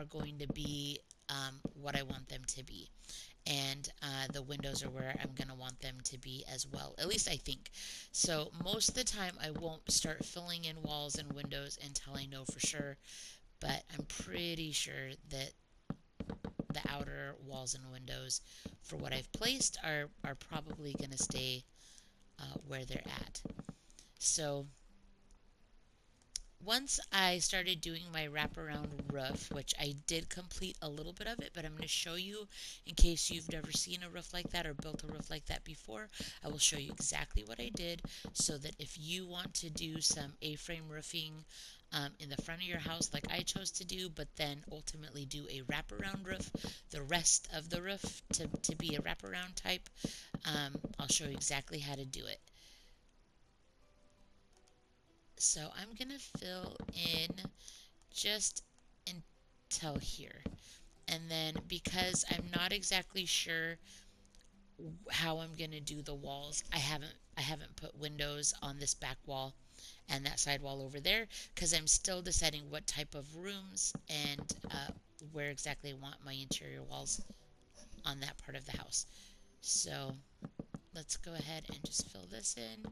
are going to be what I want them to be. And the windows are where I'm going to want them to be as well. At least I think. So most of the time I won't start filling in walls and windows until I know for sure, but I'm pretty sure that the outer walls and windows for what I've placed are probably going to stay where they're at. So once I started doing my wraparound roof, which I did complete a little bit of it, but I'm going to show you in case you've never seen a roof like that or built a roof like that before. I will show you exactly what I did so that if you want to do some A-frame roofing in the front of your house like I chose to do, but then ultimately do a wraparound roof, the rest of the roof to be a wraparound type, I'll show you exactly how to do it. So I'm going to fill in just until here. And then because I'm not exactly sure how I'm going to do the walls, I haven't put windows on this back wall and that side wall over there because I'm still deciding what type of rooms and where exactly I want my interior walls on that part of the house. So let's go ahead and just fill this in,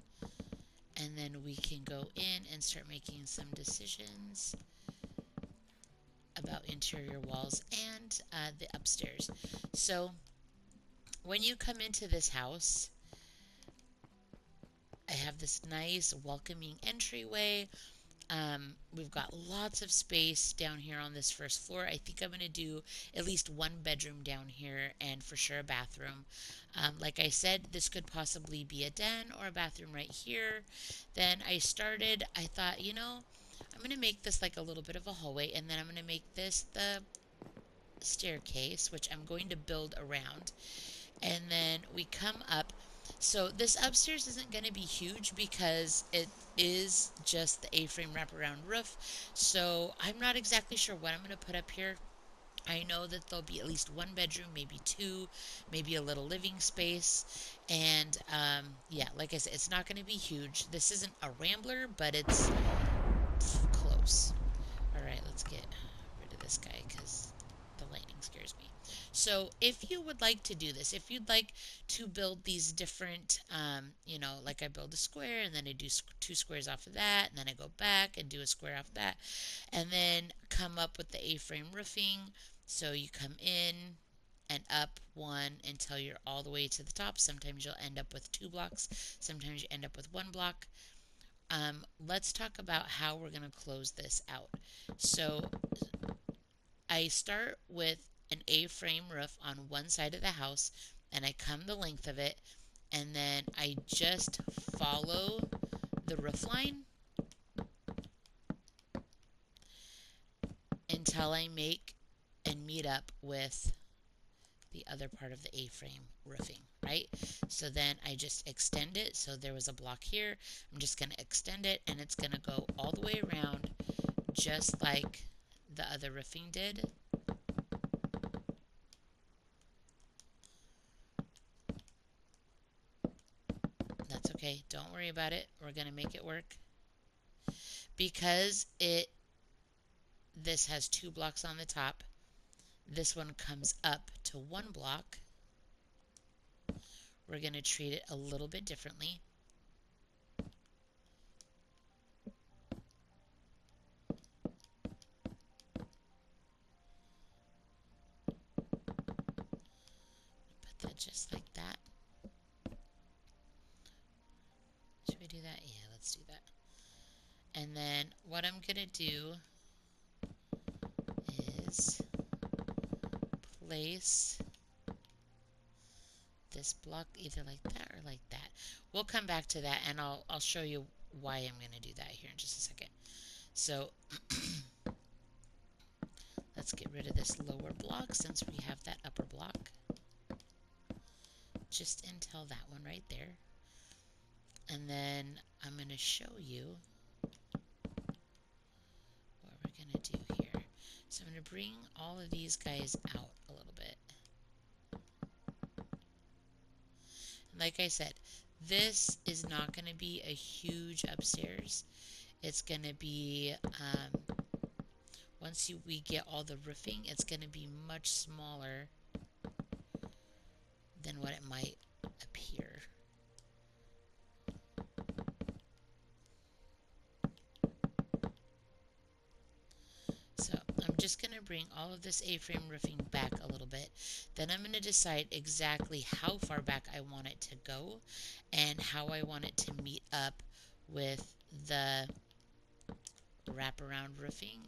and then we can go in and start making some decisions about interior walls and the upstairs. So when you come into this house, I have this nice welcoming entryway. We've got lots of space down here on this first floor. I think I'm going to do at least one bedroom down here and for sure a bathroom. Like I said, this could possibly be a den or a bathroom right here. Then I thought, I'm going to make this like a little bit of a hallway, and then I'm going to make this the staircase, which I'm going to build around. And then we come up. So this upstairs isn't going to be huge because it is just the A-frame wraparound roof. So I'm not exactly sure what I'm going to put up here. I know that there'll be at least one bedroom, maybe two, maybe a little living space. And yeah, like I said, it's not going to be huge. This isn't a rambler, but it's close. All right, let's get rid of this guy because the lightning scares me. So if you would like to do this, if you'd like to build these different, like I build a square and then I do two squares off of that, and then I go back and do a square off that, and then come up with the A-frame roofing. So you come in and up one until you're all the way to the top. Sometimes you'll end up with 2 blocks. Sometimes you end up with 1 block. Let's talk about how we're going to close this out. So I start with an A-frame roof on one side of the house, and I come the length of it, and then I just follow the roof line until I make and meet up with the other part of the A-frame roofing, right? So then I just extend it. So there was a block here. I'm just going to extend it, and it's going to go all the way around just like the other roofing did. That's okay. Don't worry about it. We're going to make it work. Because this has 2 blocks on the top, this one comes up to 1 block. We're going to treat it a little bit differently. Put that just like that. Should we do that? Yeah, let's do that. And then what I'm going to do is place this block either like that or like that. We'll come back to that, and I'll show you why I'm going to do that here in just a second. So let's get rid of this lower block since we have that upper block. Just until that one right there. And then I'm going to show you what we're going to do here. So I'm going to bring all of these guys out a little bit. And like I said, this is not going to be a huge upstairs. It's going to be we get all the roofing, it's going to be much smaller than what it might appear. So I'm just going to bring all of this A-frame roofing back a little bit. Then I'm going to decide exactly how far back I want it to go and how I want it to meet up with the wraparound roofing.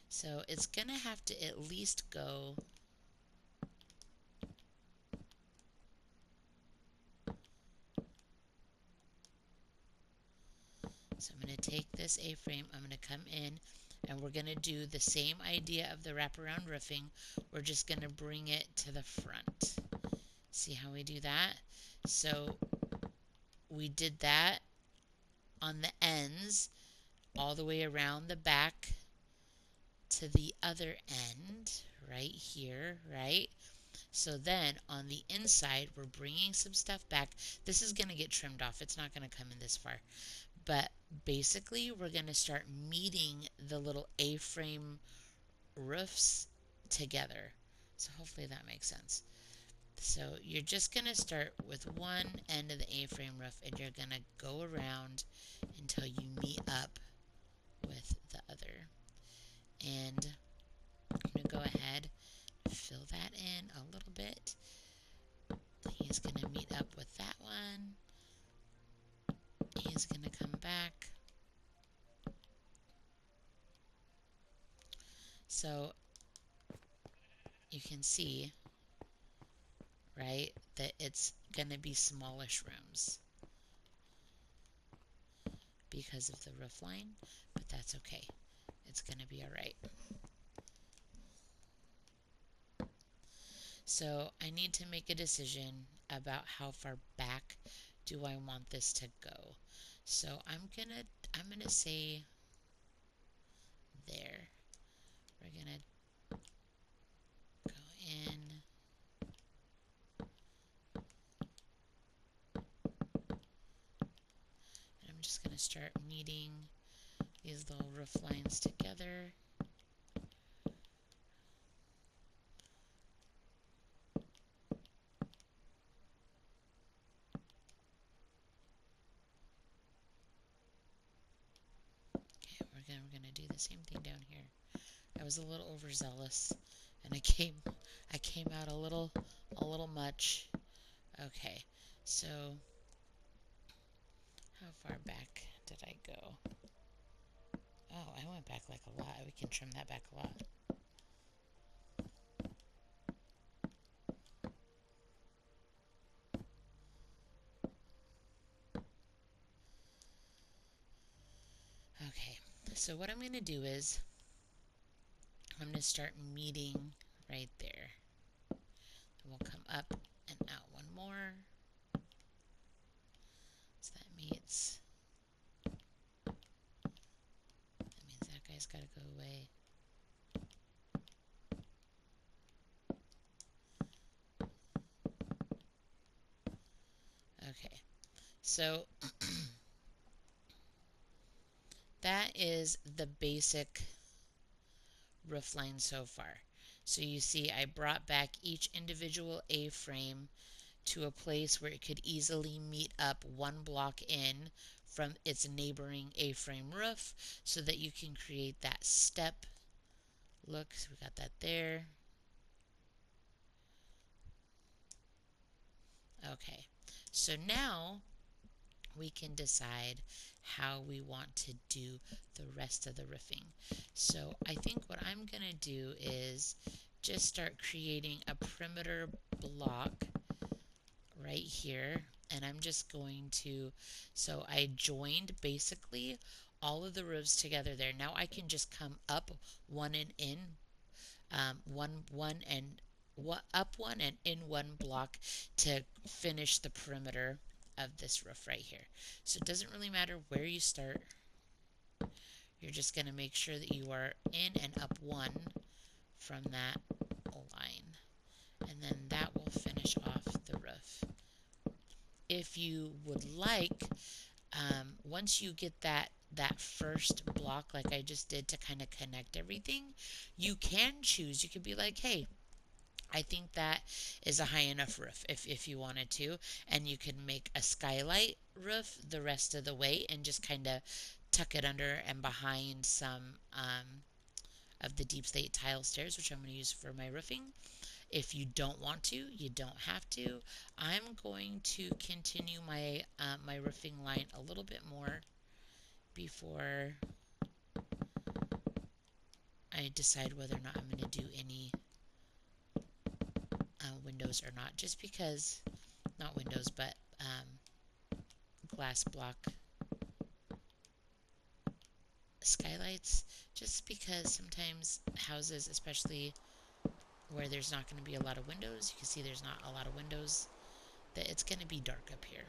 So it's going to have to at least go So I'm going to take this A-frame, I'm going to come in, and we're going to do the same idea of the wraparound roofing. We're just going to bring it to the front. See how we do that? So we did that on the ends all the way around the back to the other end right here, right? So then on the inside, we're bringing some stuff back. This is going to get trimmed off. It's not going to come in this far. But basically, we're going to start meeting the little A-frame roofs together. So hopefully that makes sense. So you're just going to start with one end of the A-frame roof and you're going to go around until you meet up with the other. And I'm going to go ahead and fill that in a little bit. He's going to meet up with that one. He's going to come back. So you can see, right, that it's going to be smallish rooms because of the roof line, but that's okay. It's going to be all right. So I need to make a decision about how far back do I want this to go. So I'm gonna say there. We're gonna go in. And I'm just gonna start meeting these little roof lines together. Okay, we're gonna do the same thing down here. I was a little overzealous and I came out a little much. Okay, so how far back did I go? Oh, I went back like a lot. We can trim that back a lot. Okay, so what I'm going to do is I'm going to start meeting right there. And we'll come up and out one more. So that means that guy's got to go away. Okay, so that is the basic roof line so far. So you see I brought back each individual A-frame to a place where it could easily meet up one block in from its neighboring A-frame roof so that you can create that step look. So we got that there. Okay, so now we can decide how we want to do the rest of the roofing. So I think what I'm going to do is just start creating a perimeter block right here, and I'm just going to, so I joined basically all of the roofs together there. Now I can just come up one and in, up one and in one block to finish the perimeter of this roof right here. So it doesn't really matter where you start. You're just going to make sure that you are in and up one from that line. And then that will finish off the roof. If you would like, once you get that first block like I just did to kind of connect everything, you can choose. You could be like, hey, I think that is a high enough roof if you wanted to, and you could make a skylight roof the rest of the way and just kind of tuck it under and behind some of the deep slate tile stairs, which I'm going to use for my roofing. If you don't want to, you don't have to. I'm going to continue my roofing line a little bit more before I decide whether or not I'm going to do any windows or not. Just because, not windows, but glass block skylights. Just because sometimes houses, especially where there's not going to be a lot of windows, you can see there's not a lot of windows, that it's going to be dark up here.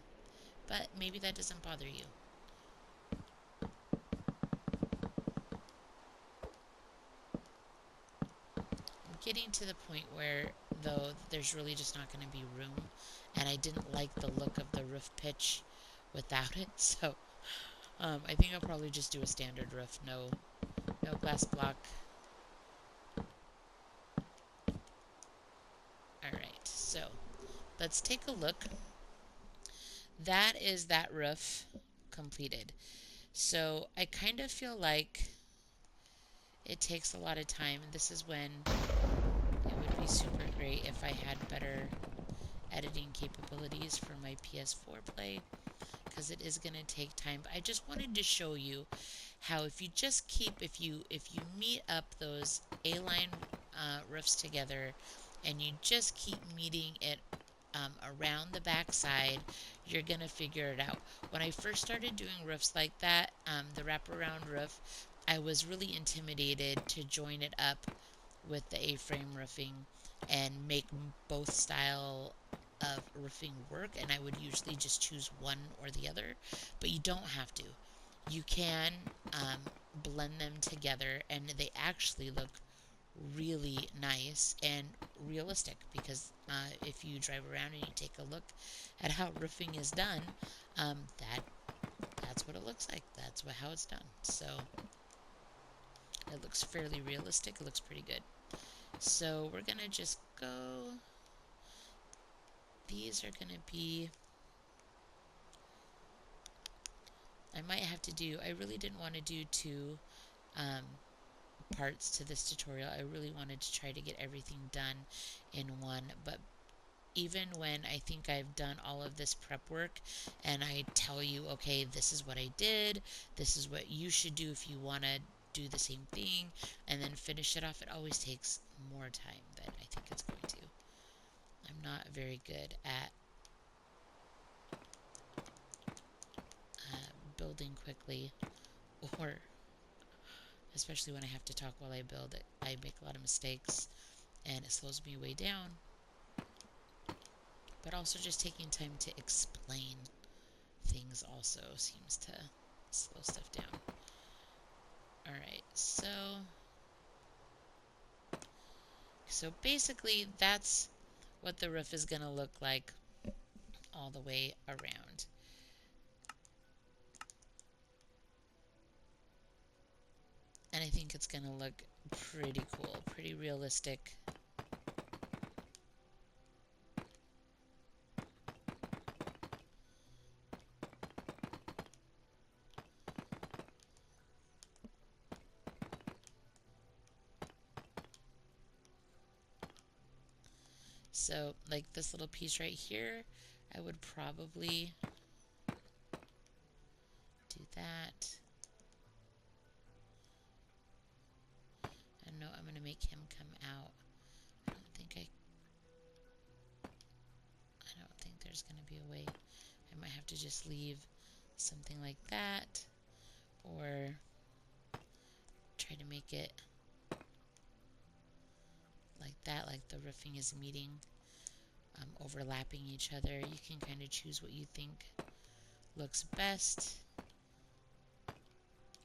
But maybe that doesn't bother you. I'm getting to the point where, though, there's really just not going to be room, and I didn't like the look of the roof pitch without it, so I think I'll probably just do a standard roof, no glass block. Alright, so let's take a look. That is that roof completed. So I kind of feel like it takes a lot of time. This is when it would be super great if I had better editing capabilities for my PS4 play, because it is going to take time. But I just wanted to show you how if you just keep, if you meet up those A-line roofs together and you just keep meeting it around the backside, you're going to figure it out. When I first started doing roofs like that, the wraparound roof, I was really intimidated to join it up with the A-frame roofing and make both style of roofing work, and I would usually just choose one or the other, but you don't have to. You can blend them together, and they actually look really nice and realistic, because if you drive around and you take a look at how roofing is done, that's what it looks like. That's how it's done. So it looks fairly realistic. It looks pretty good. So we're gonna just go. These are gonna be, I might have to do, I really didn't want to do two parts to this tutorial. I really wanted to try to get everything done in one, but even when I think I've done all of this prep work and I tell you, okay, this is what I did, this is what you should do if you want to do the same thing, and then finish it off, it always takes more time than I think it's going to. I'm not very good at building quickly, or especially when I have to talk while I build it. I make a lot of mistakes and it slows me way down. But also just taking time to explain things also seems to slow stuff down. Alright, so basically that's what the roof is going to look like all the way around. And I think it's going to look pretty cool, pretty realistic. So, like this little piece right here, I would probably do that. I know I'm going to make him come out. I don't think there's going to be a way. I might have to just leave something like that, or try to make it like that, like the roofing is meeting, overlapping each other. You can kind of choose what you think looks best,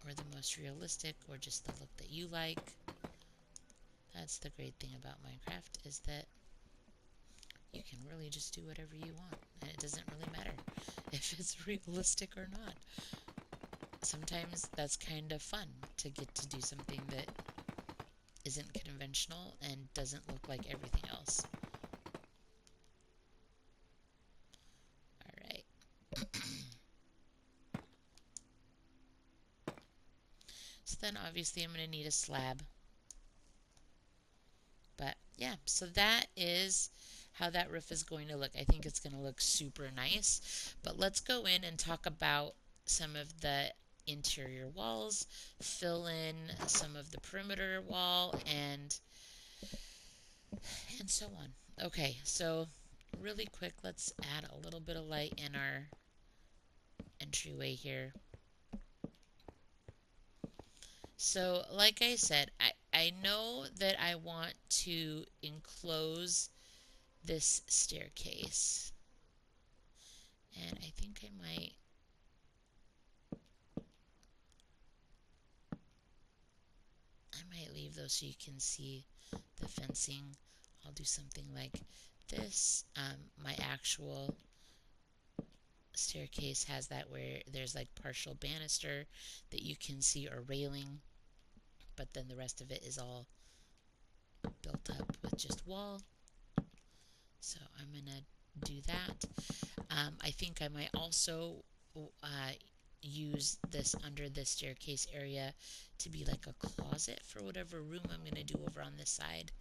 or the most realistic, or just the look that you like. That's the great thing about Minecraft, is that you can really just do whatever you want, and it doesn't really matter if it's realistic or not. Sometimes that's kind of fun to get to do something that isn't conventional and doesn't look like everything else. Alright. So then obviously I'm going to need a slab. But yeah, so that is how that roof is going to look. I think it's going to look super nice. But let's go in and talk about some of the interior walls, fill in some of the perimeter wall, and so on. Okay, so really quick, let's add a little bit of light in our entryway here. So, like I said, I know that I want to enclose this staircase. And I think I might leave those so you can see the fencing. I'll do something like this. My actual staircase has that where there's like partial banister that you can see, or railing, but then the rest of it is all built up with just wall. So I'm gonna do that. I think I might also use this under the staircase area to be like a closet for whatever room I'm going to do over on this side.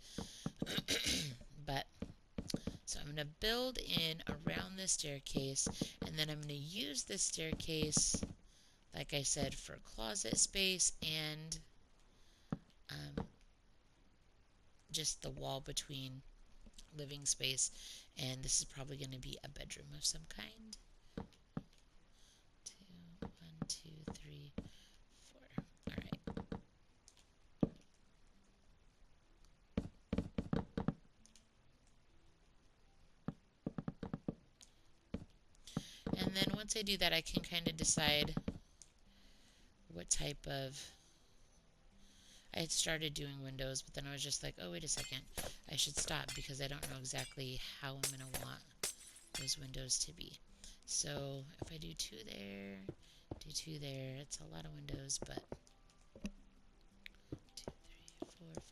But so I'm going to build in around this staircase, and then I'm going to use this staircase, like I said, for closet space and just the wall between living space. And this is probably going to be a bedroom of some kind. 1, 2, 3, 4. All right. And then once I do that, I can kind of decide what type of... I had started doing windows, but then I was just like, oh, wait a second. I should stop because I don't know exactly how I'm going to want those windows to be. So if I do 2 there, do 2 there, it's a lot of windows, but 2, 3, 4, 5.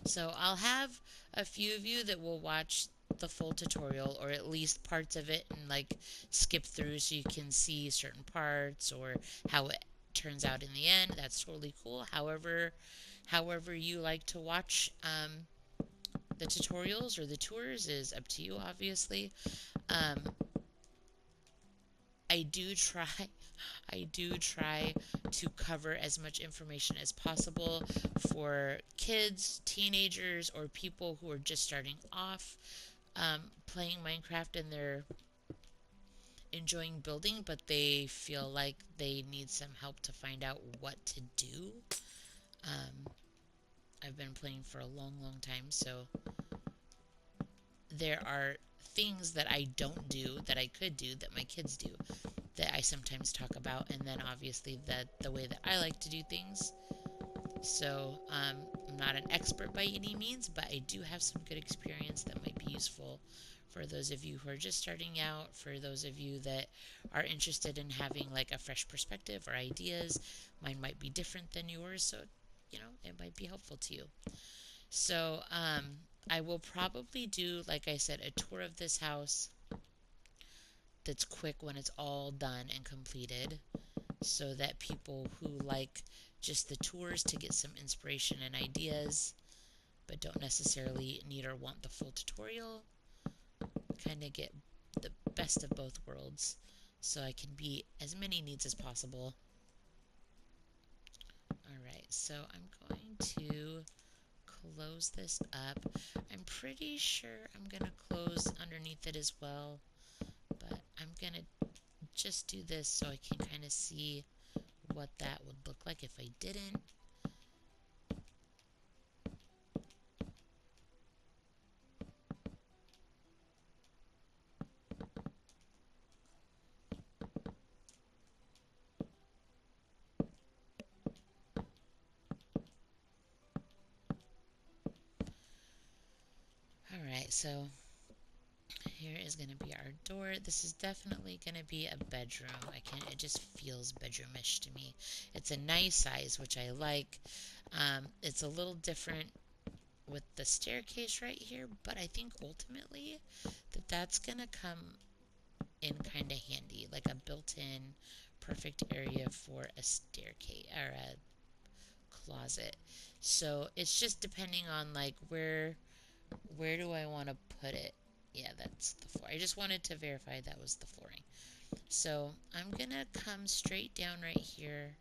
So I'll have a few of you that will watch the full tutorial, or at least parts of it, and like skip through so you can see certain parts or how it turns out in the end. That's totally cool. However you like to watch the tutorials or the tours is up to you, obviously. Um, I do try I do try to cover as much information as possible for kids, teenagers, or people who are just starting off playing Minecraft, and they're enjoying building, but they feel like they need some help to find out what to do. Um, I've been playing for a long, long time, so there are things that I don't do that I could do that my kids do that I sometimes talk about, and then obviously the way that I like to do things. So I'm not an expert by any means, but I do have some good experience that might be useful for those of you who are just starting out, for those of you that are interested in having like a fresh perspective or ideas. Mine might be different than yours, so it might be helpful to you. So I will probably do, like I said, a tour of this house that's quick when it's all done and completed, so that people who like just the tours to get some inspiration and ideas but don't necessarily need or want the full tutorial kind of get the best of both worlds, so I can meet as many needs as possible. Alright, so I'm going to close this up. I'm pretty sure I'm going to close underneath it as well, but I'm going to just do this so I can kind of see what that would look like if I didn't. so here is going to be our door. This is definitely going to be a bedroom. It just feels bedroomish to me. It's a nice size, which I like. It's a little different with the staircase right here, but I think ultimately that's going to come in kind of handy, like a built-in perfect area for a staircase or a closet. So it's just depending on like where do I want to put it. Yeah, that's the floor. I just wanted to verify that was the flooring. So I'm gonna come straight down right here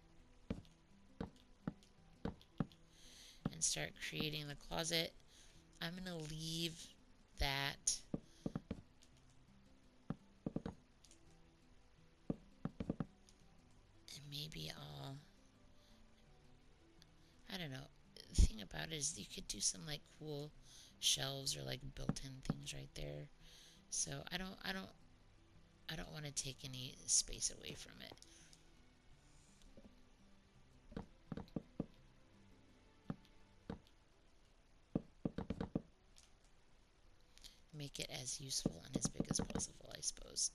and start creating the closet. I'm gonna leave that and maybe I don't know. The thing about it is you could do some like cool shelves or like built-in things right there. So I don't want to take any space away from it. Make it as useful and as big as possible, I suppose.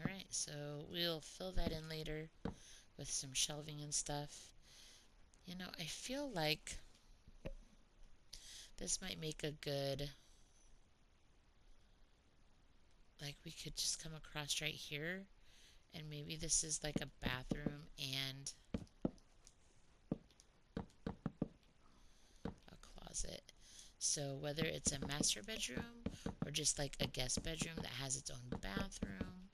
Alright, so we'll fill that in later with some shelving and stuff. You know, I feel like this might make a good, like we could just come across right here and maybe this is like a bathroom and a closet. So whether it's a master bedroom or just like a guest bedroom that has its own bathroom,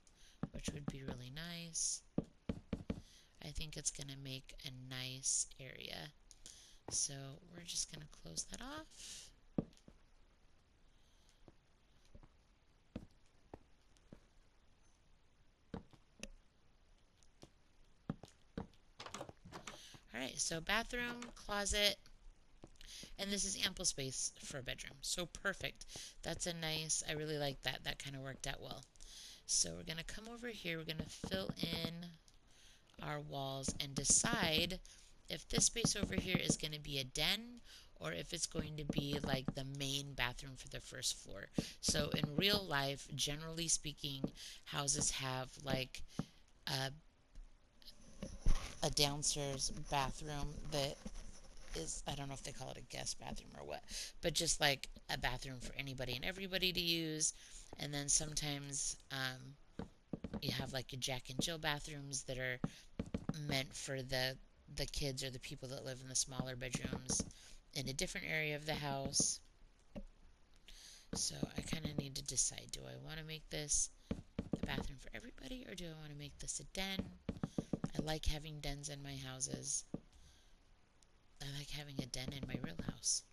which would be really nice, I think it's going to make a nice area. So we're just going to close that off. Alright, so bathroom, closet, and this is ample space for a bedroom. So perfect. That's a nice, I really like that. That kind of worked out well. So we're going to come over here. We're going to fill in our walls and decide if this space over here is going to be a den or if it's going to be like the main bathroom for the first floor. So in real life, generally speaking, houses have like a, a downstairs bathroom that is, I don't know if they call it a guest bathroom or what, but just like a bathroom for anybody and everybody to use. And then sometimes you have like your Jack and Jill bathrooms that are meant for the kids or the people that live in the smaller bedrooms in a different area of the house. So I kind of need to decide, do I want to make this a bathroom for everybody or do I want to make this a den? I like having dens in my houses. I like having a den in my real house.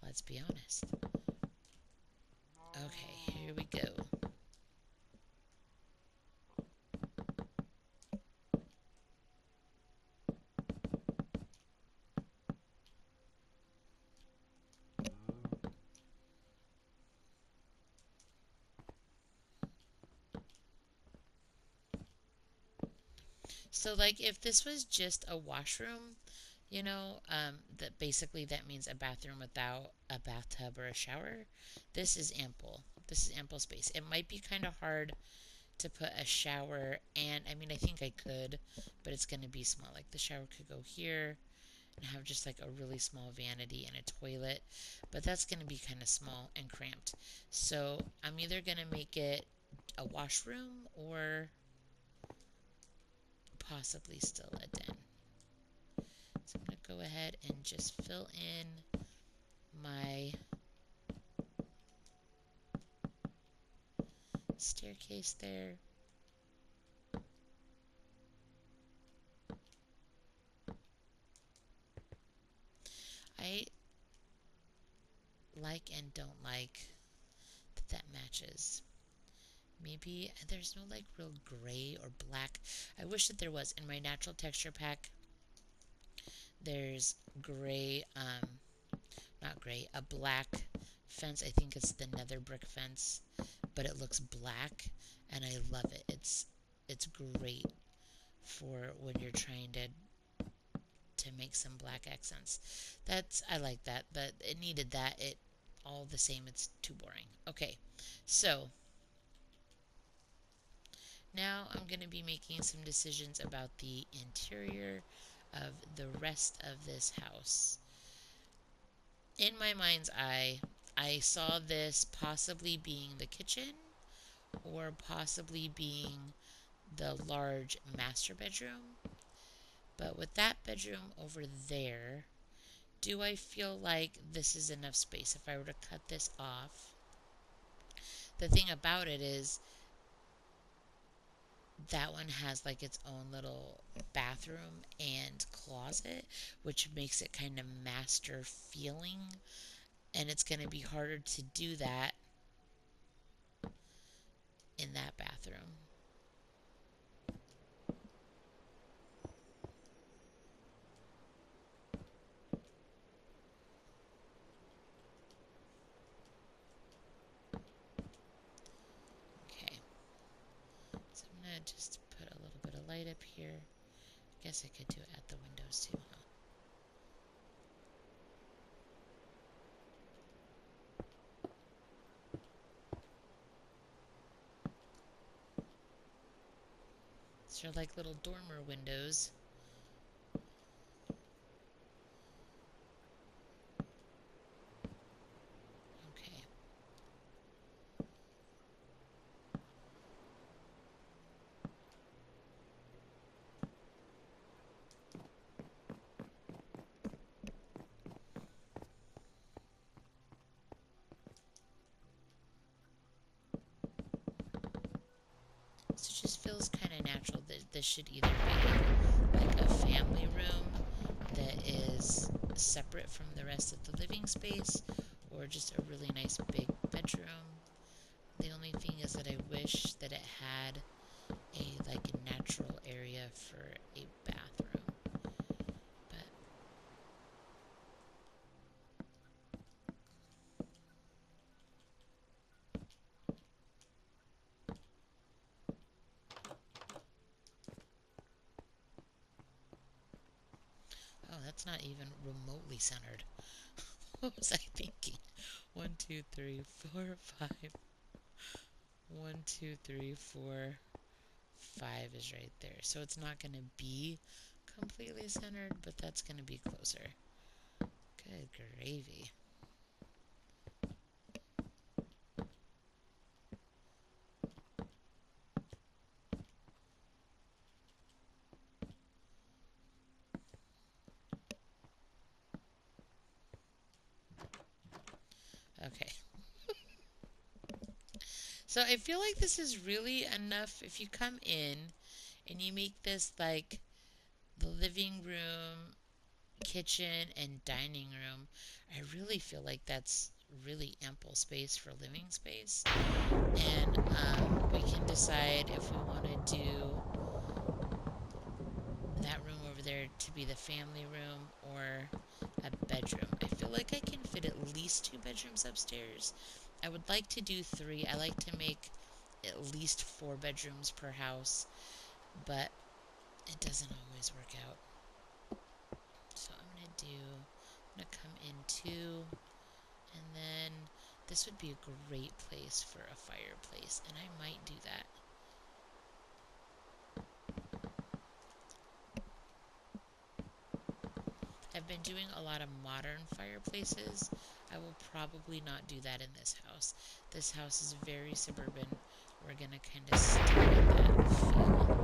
Let's be honest. Okay, here we go. So like if this was just a washroom, you know, that basically that means a bathroom without a bathtub or a shower. This is ample. This is ample space. It might be kind of hard to put a shower and I mean I think I could, but it's going to be small. Like the shower could go here and have just like a really small vanity and a toilet, but that's going to be kind of small and cramped. So I'm either going to make it a washroom or possibly still a den. So I'm going to go ahead and just fill in my staircase there. I like and don't like that matches. Maybe there's no like real gray or black. I wish that there was. In my natural texture pack, there's gray, not gray, a black fence. I think it's the nether brick fence, but it looks black and I love it. It's great. for when you're trying to make some black accents. I like that, but it needed that. It all the same, it's too boring. Okay, so now I'm going to be making some decisions about the interior of the rest of this house. In my mind's eye, I saw this possibly being the kitchen or possibly being the large master bedroom. But with that bedroom over there, do I feel like this is enough space if I were to cut this off? The thing about it is that one has like its own little bathroom and closet, which makes it kind of master feeling, and it's going to be harder to do that in that bathroom. Okay, so I'm going to just put a little bit of light up here. I guess I could do it at the windows too, huh? These are like little dormer windows. Okay. So it just feels kind of natural that this should either be like a family room that is separate from the rest of the living space, or just a really nice big bedroom. The only thing is that I wish that it had a like a natural area for a bathroom. But oh, that's not even remotely centered. What was I thinking? 1, 2, 3, 4, 5. 1, 2, 3, 4, 5 is right there. So it's not going to be completely centered, but that's going to be closer. Good gravy. Okay. So I feel like this is really enough if you come in and you make this like the living room, kitchen, and dining room. I really feel like that's really ample space for living space. And we can decide if we want to do that room over there to be the family room or a bedroom. I feel like I can fit at least 2 bedrooms upstairs. I would like to do 3. I like to make at least 4 bedrooms per house, but it doesn't always work out. So I'm gonna come in 2, and then this would be a great place for a fireplace, and I might do that. I've been doing a lot of modern fireplaces. I will probably not do that in this house. This house is very suburban. We're gonna kind of stay in that feel.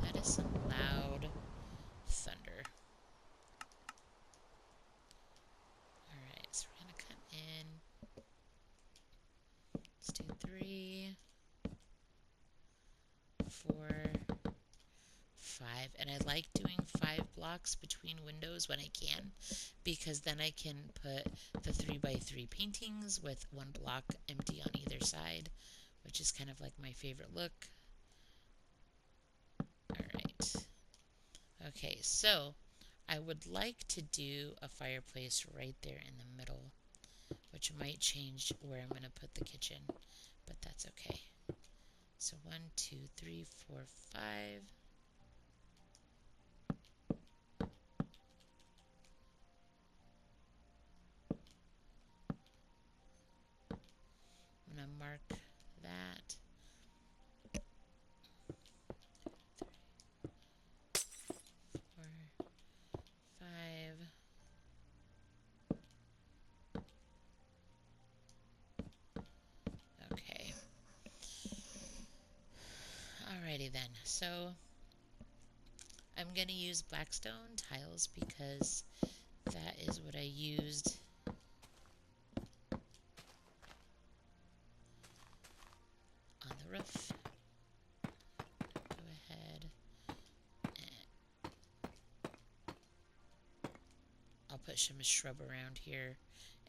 That is some loud thunder. Alright, so we're gonna come in. Let's do 3, 4, 5. And I like doing 5 blocks between windows when I can, because then I can put the 3x3 paintings with 1 block empty on either side, which is kind of like my favorite look. Alright. Okay, so I would like to do a fireplace right there in the middle, which might change where I'm going to put the kitchen, but that's okay. So 1, 2, 3, 4, 5. I'm going to mark that. 4, 5. Okay. Alrighty then. So I'm going to use blackstone tiles because that is what I used on the roof. Go ahead and I'll put some shrub around here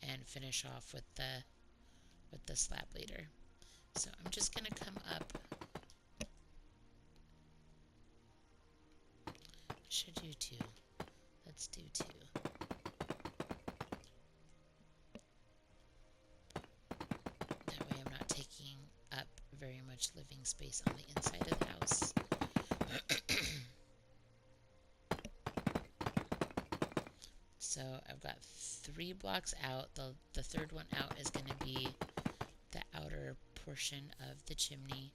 and finish off with the slab later. So I'm just going to come up. Should do 2. Let's do 2. That way I'm not taking up very much living space on the inside of the house. So I've got 3 blocks out. The third one out is going to be the outer portion of the chimney.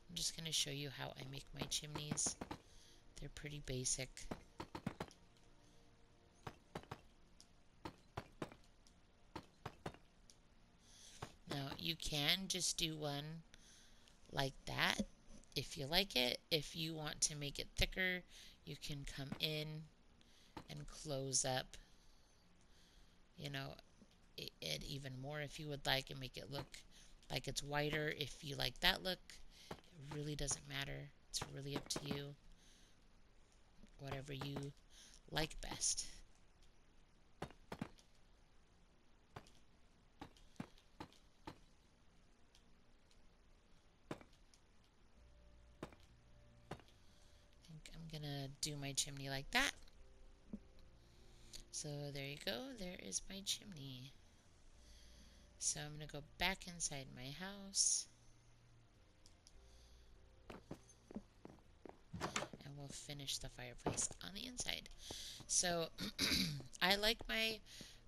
I'm just going to show you how I make my chimneys. They're pretty basic. Now you can just do one like that if you like it. If you want to make it thicker, you can come in and close up, you know, it even more if you would like, and make it look like it's wider. If you like that look, it really doesn't matter. It's really up to you. Whatever you like best. I think I'm gonna do my chimney like that. So there you go. There is my chimney. So I'm gonna go back inside my house. And we'll finish the fireplace on the inside. So I like my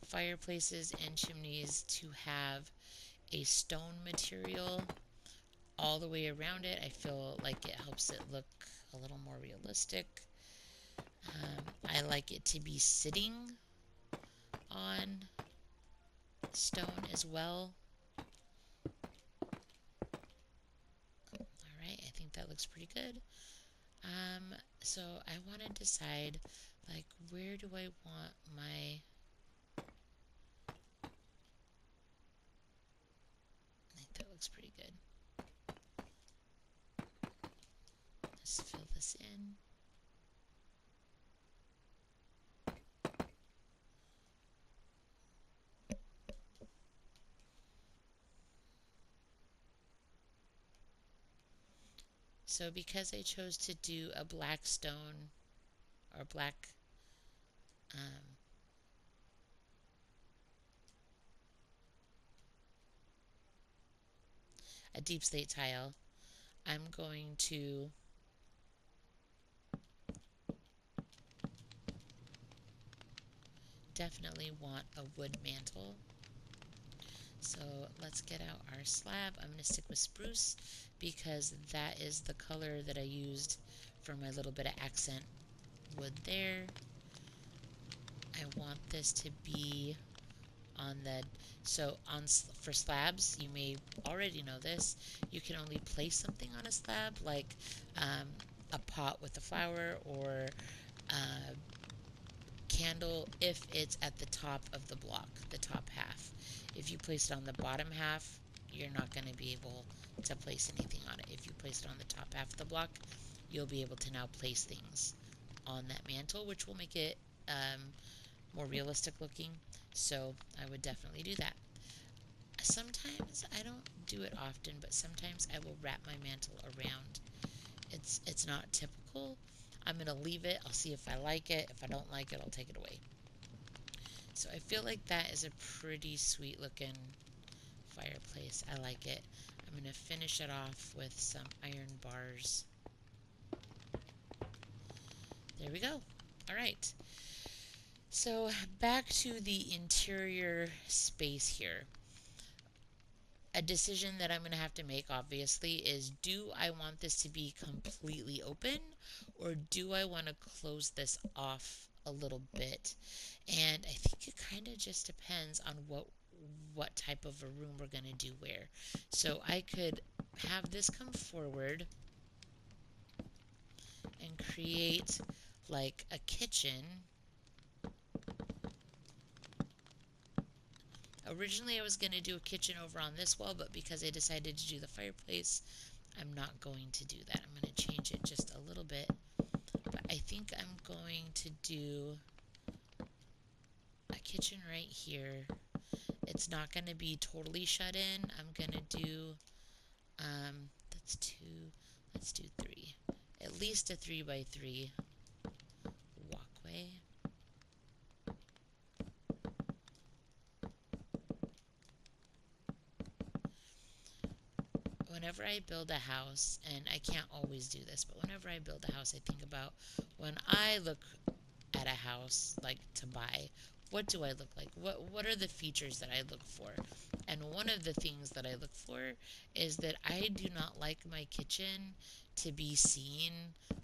fireplaces and chimneys to have a stone material all the way around it. I feel like it helps it look a little more realistic. I like it to be sitting on stone as well. Alright, I think that looks pretty good. So I want to decide, like, where do I want my... I think that looks pretty good. Let's fill this in. So because I chose to do a black stone or black a deep slate tile, I'm going to definitely want a wood mantle. So let's get out our slab. I'm going to stick with spruce because that is the color that I used for my little bit of accent wood there. I want this to be on the... So for slabs, you may already know this, you can only place something on a slab, like a pot with a flower or a candle, if it's at the top of the block, the top half. If you place it on the bottom half, you're not going to be able to place anything on it. If you place it on the top half of the block, you'll be able to now place things on that mantle, which will make it more realistic looking. So I would definitely do that. Sometimes, I don't do it often, but sometimes I will wrap my mantle around. It's not typical. I'm going to leave it. I'll see if I like it. If I don't like it, I'll take it away. So I feel like that is a pretty sweet looking fireplace. I like it. I'm going to finish it off with some iron bars. There we go. All right. So back to the interior space here. A decision that I'm going to have to make, obviously, is do I want this to be completely open, or do I want to close this off a little bit? And I think it kind of just depends on what type of a room we're going to do where. So I could have this come forward and create like a kitchen. Originally I was going to do a kitchen over on this wall, but because I decided to do the fireplace, I'm not going to do that. I'm going to change it just a little bit. But I think I'm going to do a kitchen right here. It's not going to be totally shut in. I'm going to do, that's two, let's do three. At least a 3x3 walkway. Whenever I build a house, and I can't always do this, but whenever I build a house, I think about when I look at a house like to buy, what do I look like? What are the features that I look for? And one of the things that I look for is that I do not like my kitchen to be seen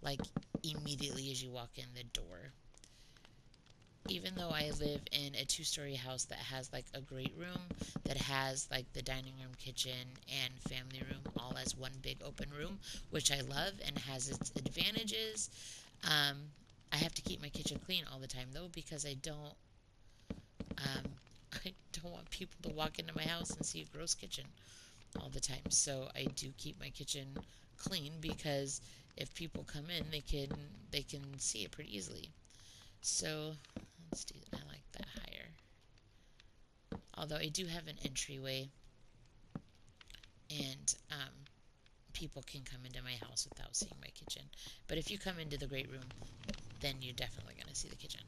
like immediately as you walk in the door. Even though I live in a two-story house that has like a great room, that has like the dining room, kitchen, and family room all as one big open room, which I love and has its advantages, um, I have to keep my kitchen clean all the time though, because um, I don't want people to walk into my house and see a gross kitchen all the time. So I do keep my kitchen clean, because if people come in, they can see it pretty easily. So let's do, I like that higher. Although I do have an entryway, and people can come into my house without seeing my kitchen. But if you come into the great room, then you're definitely going to see the kitchen.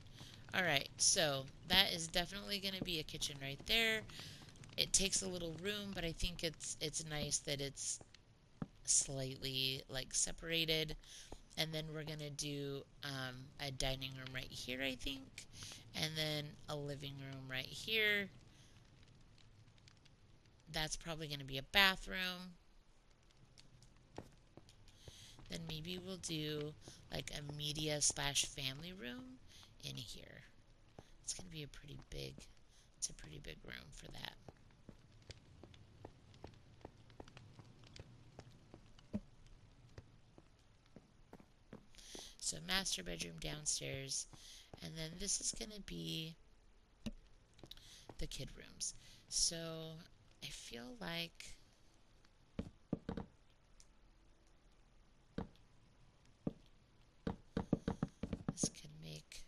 Alright, so that is definitely going to be a kitchen right there. It takes a little room, but I think it's nice that it's slightly like separated. And then we're going to do a dining room right here, I think. And then a living room right here. That's probably going to be a bathroom. Then maybe we'll do like a media slash family room in here. It's going to be it's a pretty big room for that. So master bedroom downstairs, and then this is going to be the kid rooms. So I feel like this could make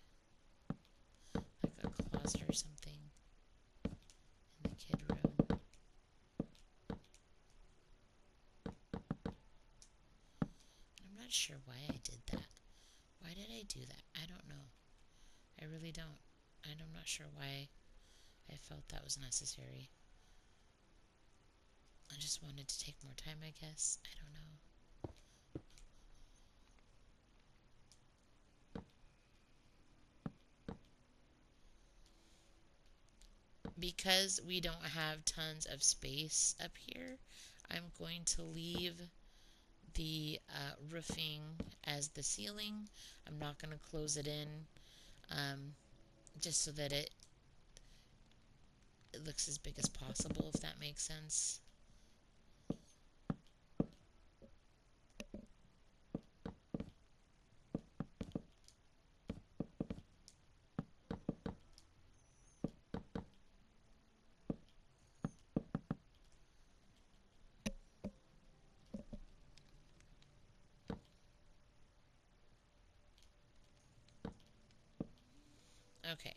like a closet or something in the kid room. I'm not sure why I did that. Why did I do that? I don't know. I really don't. And I'm not sure why I felt that was necessary. I just wanted to take more time, I guess. I don't know. Because we don't have tons of space up here, I'm going to leave the roofing as the ceiling. I'm not going to close it in, just so that it looks as big as possible, if that makes sense. Okay.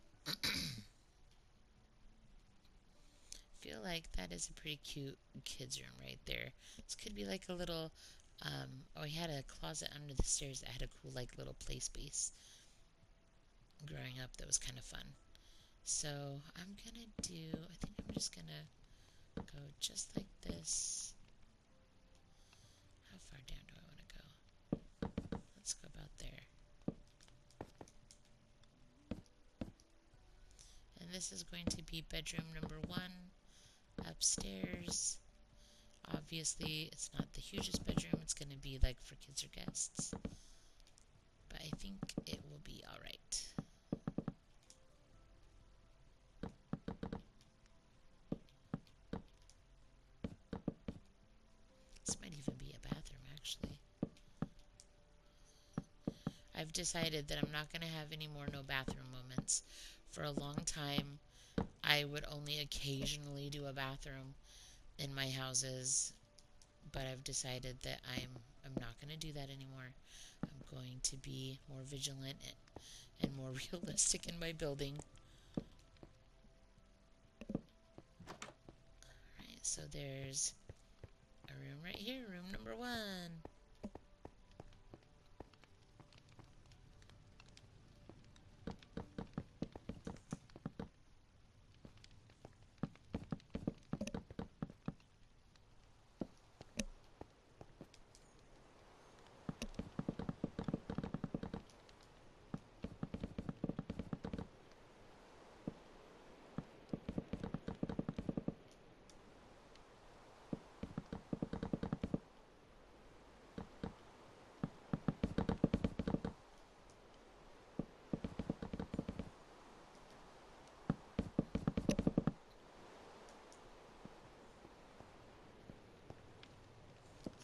Feel like that is a pretty cute kids room right there. This could be like a little, oh, I had a closet under the stairs that had a cool like little play space growing up that was kind of fun. So I'm gonna do, I think I'm just gonna go just like this. let's go about there. And this is going to be bedroom number 1 upstairs. Obviously, it's not the hugest bedroom. It's going to be like for kids or guests. But I think it will be alright. This might even be a bathroom, actually. I've decided that I'm not going to have any more no bathroom moments. For a long time, I would only occasionally do a bathroom in my houses, but I've decided that I'm not going to do that anymore. I'm going to be more vigilant and more realistic in my building. Alright, so there's a room right here, room number 1.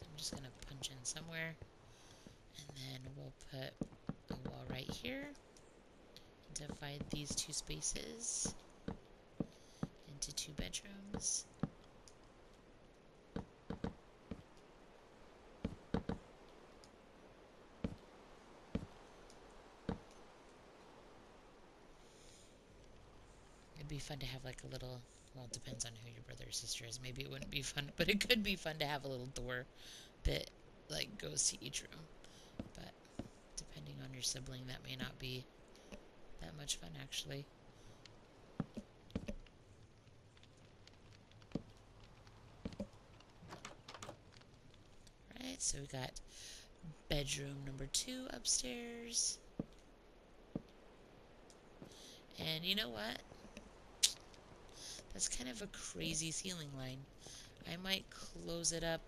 I'm just going to punch in somewhere, and then we'll put a wall right here, divide these 2 spaces into 2 bedrooms. It'd be fun to have like a little, well, it depends on who your brother or sister is. Maybe it wouldn't be fun, but it could be fun to have a little door that like goes to each room. But depending on your sibling, that may not be that much fun, actually. Right, so we got bedroom number 2 upstairs. And you know what? That's kind of a crazy ceiling line. I might close it up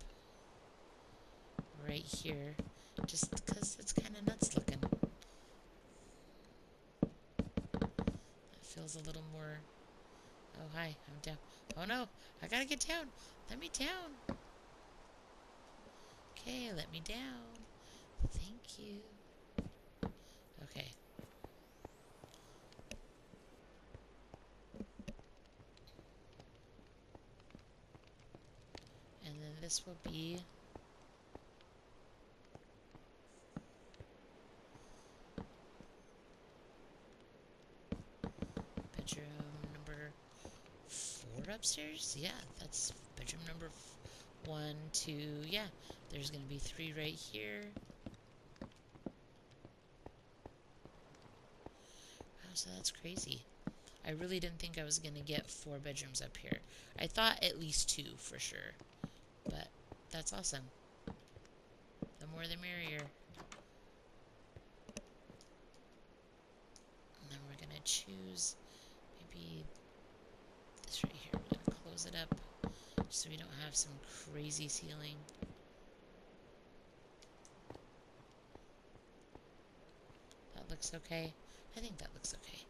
right here, just because it's kind of nuts looking. It feels a little more... Oh, hi, I'm down. Oh no, I gotta get down. Let me down. Okay, let me down. Thank you. Okay. And then this will be bedroom number 4 upstairs? Yeah, that's bedroom number 1, 2, yeah. There's going to be 3 right here. Wow, so that's crazy. I really didn't think I was going to get 4 bedrooms up here. I thought at least 2 for sure. But that's awesome. The more the merrier. And then we're going to choose maybe this right here. We're going to close it up so we don't have some crazy ceiling. That looks okay. I think that looks okay.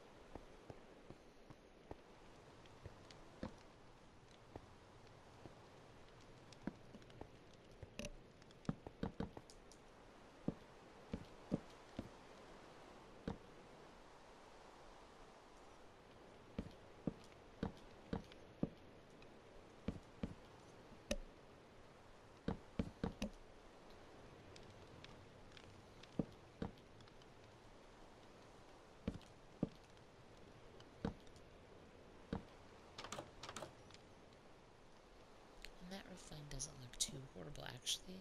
That roof line doesn't look too horrible, actually.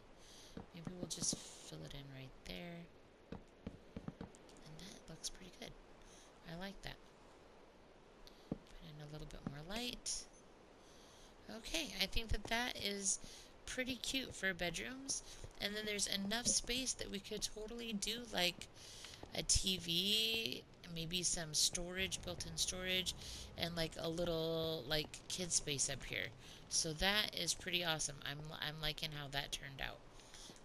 Maybe we'll just fill it in right there. And that looks pretty good. I like that. Put in a little bit more light. Okay, I think that is pretty cute for bedrooms. And then there's enough space that we could totally do like a TV, maybe some storage, built-in storage, and like a little like kid space up here. So that is pretty awesome. I'm liking how that turned out.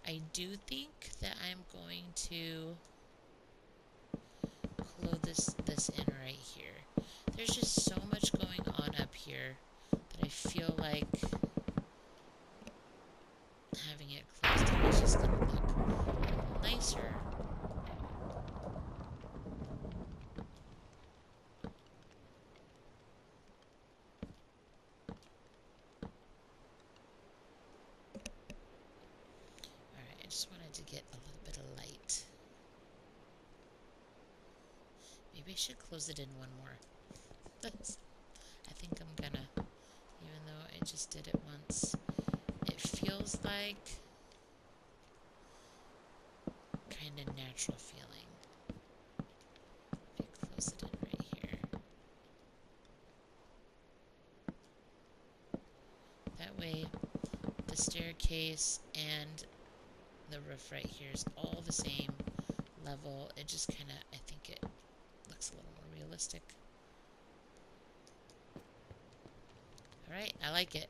I do think that I'm going to close this in right here. There's just so much going on up here that I feel like having it closed in is just gonna look nicer. Alright, I just wanted to get a little bit of light. Maybe I should close it in one more. I think I'm gonna, even though I just did it once. It feels like kind of natural feeling. If you close it in right here. That way the staircase and the roof right here is all the same level. It just kind of, I think it looks a little more realistic. Alright, I like it.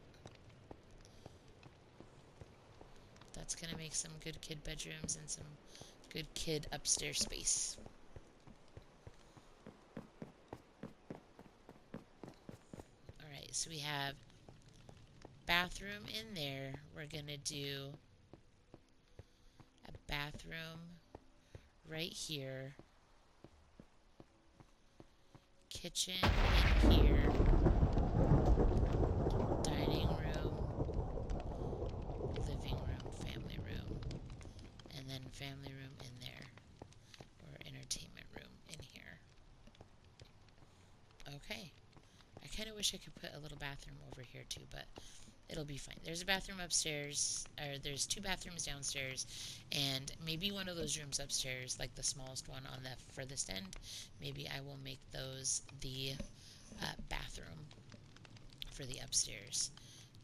That's gonna make some good kid bedrooms and some good kid upstairs space. Alright, so we have bathroom in there. We're gonna do a bathroom right here. Kitchen in here. Dining room. Living room, family room. And then family room in there. Or entertainment room in here. Okay. I kind of wish I could put a little bathroom over here too, but it'll be fine. There's a bathroom upstairs, or there's 2 bathrooms downstairs, and maybe one of those rooms upstairs, like the smallest one on the furthest end, maybe I will make those the bathroom for the upstairs,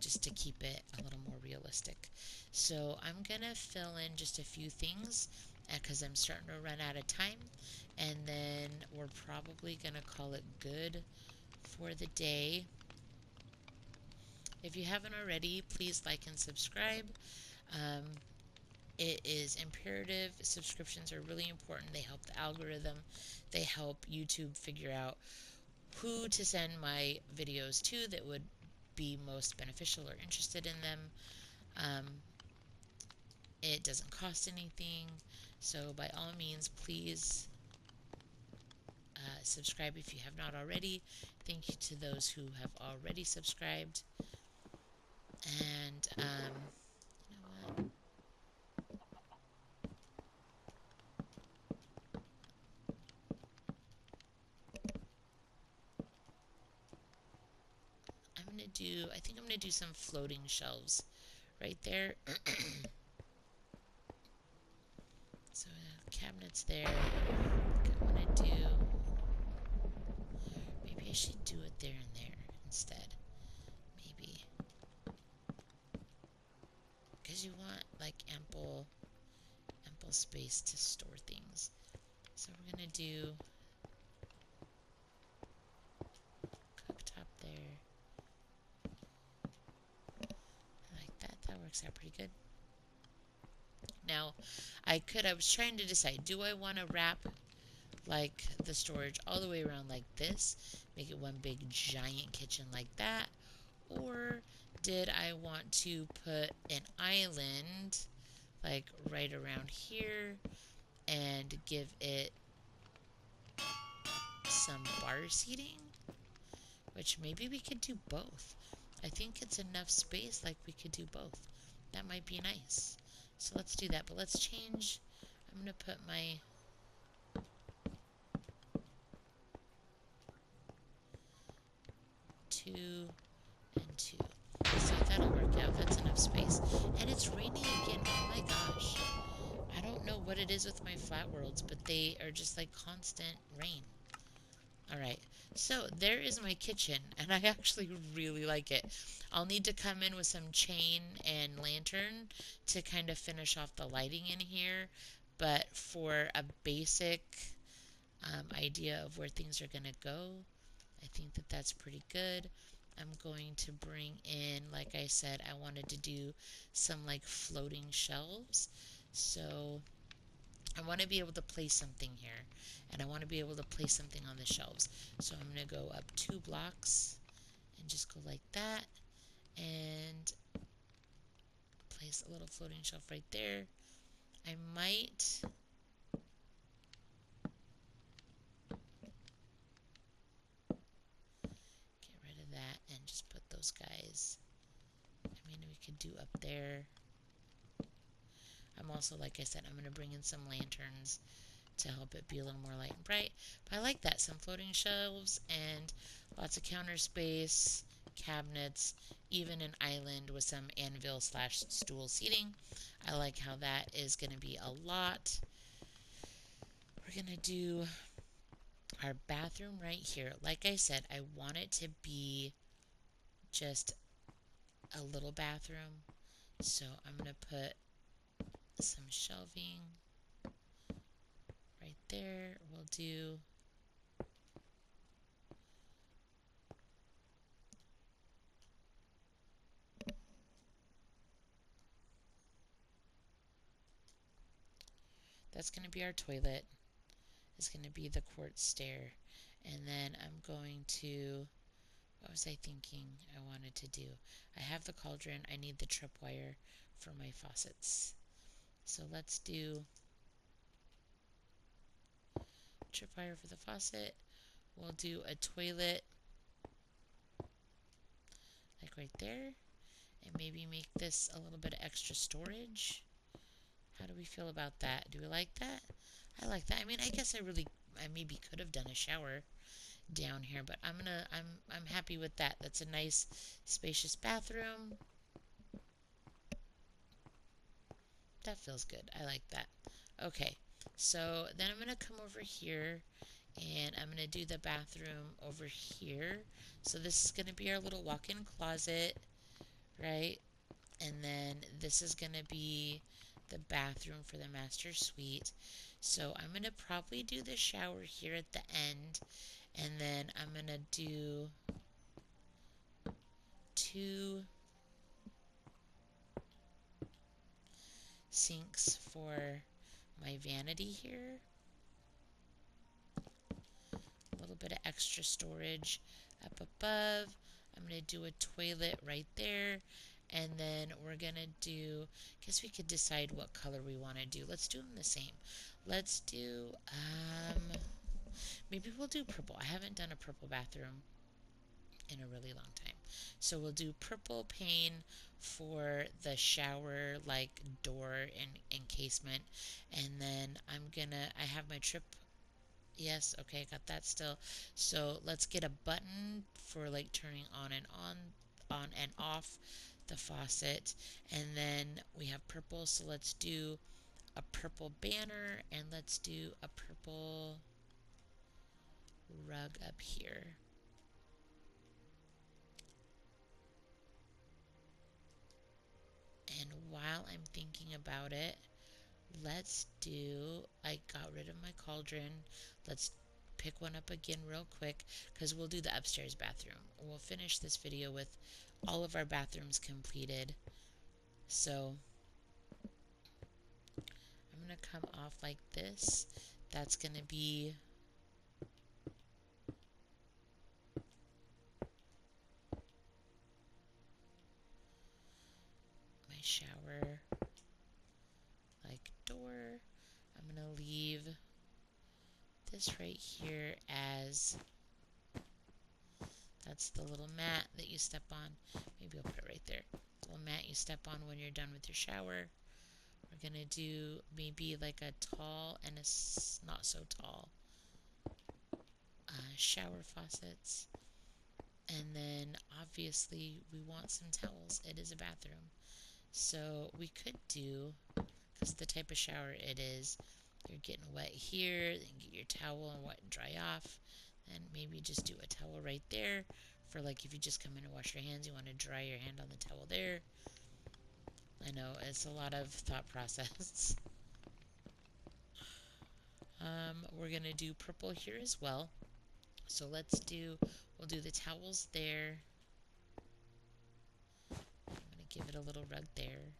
just to keep it a little more realistic. So I'm gonna fill in just a few things, because I'm starting to run out of time, and then we're probably gonna call it good for the day. If you haven't already, please like and subscribe. It is imperative. Subscriptions are really important. They help the algorithm. They help YouTube figure out who to send my videos to that would be most beneficial or interested in them. It doesn't cost anything. So by all means, please subscribe if you have not already. Thank you to those who have already subscribed. And, you know what? I think I'm gonna do some floating shelves right there. So cabinets there. I want to do, maybe I should do it there and there instead. Maybe. Because you want like ample space to store things. So we're gonna do cooktop there. I like that. That works out pretty good. Now, I was trying to decide, do I want to wrap like the storage all the way around like this, make it one big giant kitchen like that, or did I want to put an island like right around here and give it some bar seating, which maybe we could do both. I think it's enough space like we could do both. That might be nice. So let's do that, but let's change. I'm going to put my 2 and 2. So that'll work out. That's enough space. And it's raining again. Oh my gosh. I don't know what it is with my flat worlds, but they are just like constant rain. Alright, so there is my kitchen, and I actually really like it. I'll need to come in with some chain and lantern to kind of finish off the lighting in here, but for a basic idea of where things are going to go, I think that that's pretty good. I'm going to bring in, like I said, I wanted to do some like floating shelves. So I want to be able to place something here, and I want to be able to place something on the shelves. So I'm going to go up 2 blocks and just go like that, and place a little floating shelf right there. I might get rid of that and just put those guys. I mean, we could do up there. I'm also, like I said, I'm going to bring in some lanterns to help it be a little more light and bright. But I like that. Some floating shelves and lots of counter space, cabinets, even an island with some anvil slash stool seating. I like how that is going to be a lot. We're going to do our bathroom right here. Like I said, I want it to be just a little bathroom. So I'm going to put some shelving right there. We'll do that's going to be our toilet. It's going to be the quartz stair. And then I'm going to, what was I thinking I wanted to do? I have the cauldron. I need the tripwire for my faucets. So let's do tripwire for the faucet. We'll do a toilet like right there, and maybe make this a little bit of extra storage. How do we feel about that? Do we like that? I like that. I mean, I guess I maybe could have done a shower down here, but I'm happy with that. That's a nice spacious bathroom. That feels good. I like that. Okay, so then I'm gonna come over here and I'm gonna do the bathroom over here. So this is gonna be our little walk-in closet, right? And then this is gonna be the bathroom for the master suite. So I'm gonna probably do the shower here at the end, and then I'm gonna do 2 sinks for my vanity here. A little bit of extra storage up above. I'm going to do a toilet right there. And then we're going to do, I guess we could decide what color we want to do. Let's do them the same. Let's do, maybe we'll do purple. I haven't done a purple bathroom in a really long time. So we'll do purple pane for the shower like door and encasement. And then I have my trip. Yes, okay, got that still. So let's get a button for like turning on and off the faucet. And then we have purple, so let's do a purple banner and let's do a purple rug up here. And while I'm thinking about it, I got rid of my cauldron. Let's pick one up again real quick because we'll do the upstairs bathroom. We'll finish this video with all of our bathrooms completed. So I'm going to come off like this. That's going to be my shower like door. I'm going to leave this right here as that's the little mat that you step on. Maybe I'll put it right there. The little mat you step on when you're done with your shower. We're going to do maybe like a tall and a not so tall shower faucets. And then obviously we want some towels. It is a bathroom. So we could do, because the type of shower it is, you're getting wet here, then get your towel and wet and dry off, And maybe just do a towel right there for like if you just come in to wash your hands, you want to dry your hand on the towel there. I know, it's a lot of thought process. We're going to do purple here as well. So we'll do the towels there. I'm going to give it a little rug there.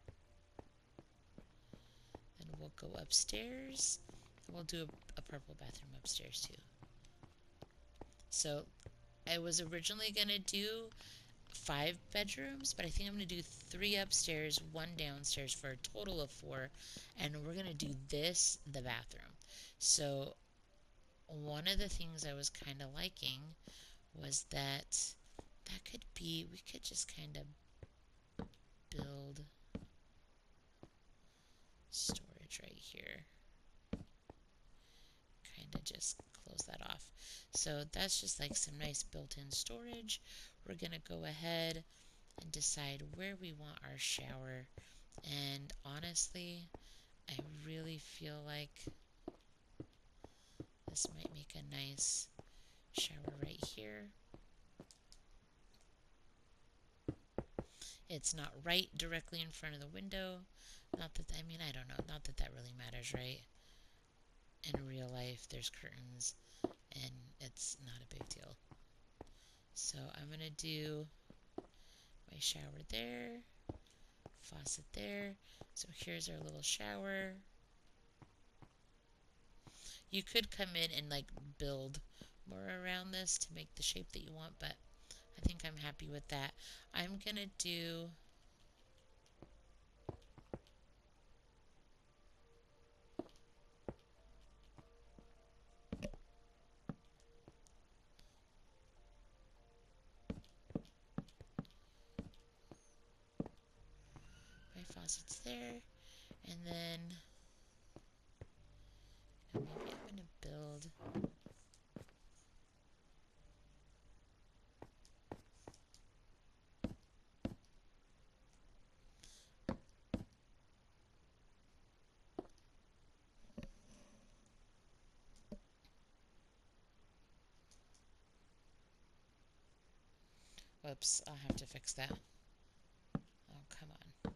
Then we'll go upstairs. And we'll do a purple bathroom upstairs too. So I was originally going to do 5 bedrooms, but I think I'm going to do 3 upstairs, 1 downstairs for a total of 4. And we're going to do this the bathroom. So one of the things I was kind of liking was that could be, we could just kind of build storage right here. Kind of just close that off. So that's just like some nice built-in storage. We're going to go ahead and decide where we want our shower. And honestly, I really feel like this might make a nice shower right here. It's not right directly in front of the window. Not that, I mean, I don't know. Not that that really matters, right? In real life, there's curtains, and it's not a big deal. So I'm going to do my shower there, faucet there. So here's our little shower. You could come in and like build more around this to make the shape that you want, but I think I'm happy with that. I'm going to do my faucets there, and then maybe I'm going to build whoops, I'll have to fix that. Oh, come on.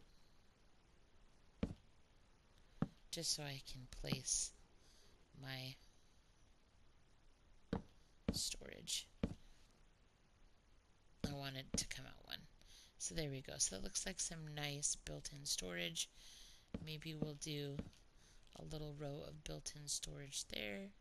Just so I can place my storage. I want it to come out one. So there we go. So it looks like some nice built-in storage. Maybe we'll do a little row of built-in storage there.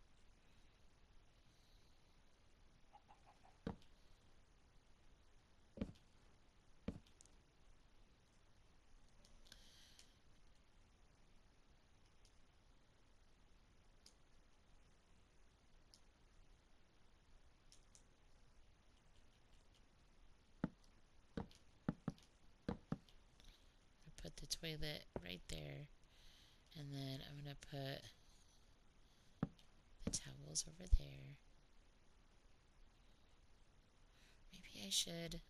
Put the toilet right there, and then I'm going to put the towels over there. Maybe I should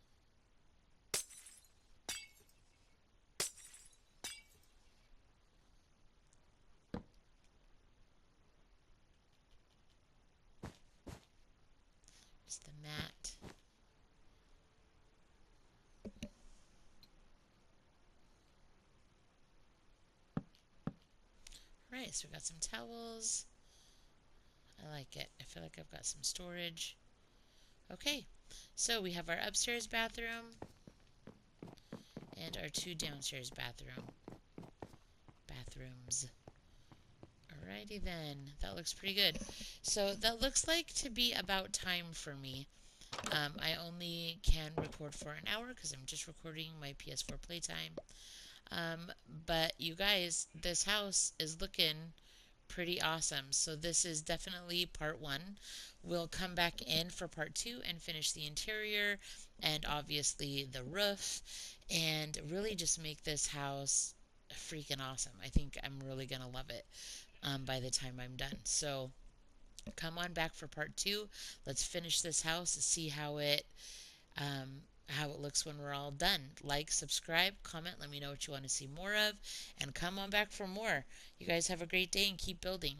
use the mat. Alright, so we got some towels. I like it. I feel like I've got some storage. Okay, so we have our upstairs bathroom and our 2 downstairs bathrooms. Alrighty then, that looks pretty good. So that looks like to be about time for me. I only can record for an hour because I'm just recording my PS4 playtime. But you guys, this house is looking pretty awesome. So this is definitely part 1. We'll come back in for part 2 and finish the interior and obviously the roof and really just make this house freaking awesome. I think I'm really going to love it by the time I'm done. So come on back for part 2. Let's finish this house and see how it looks when we're all done. Like, subscribe, comment, let me know what you want to see more of, and come on back for more. You guys have a great day and keep building.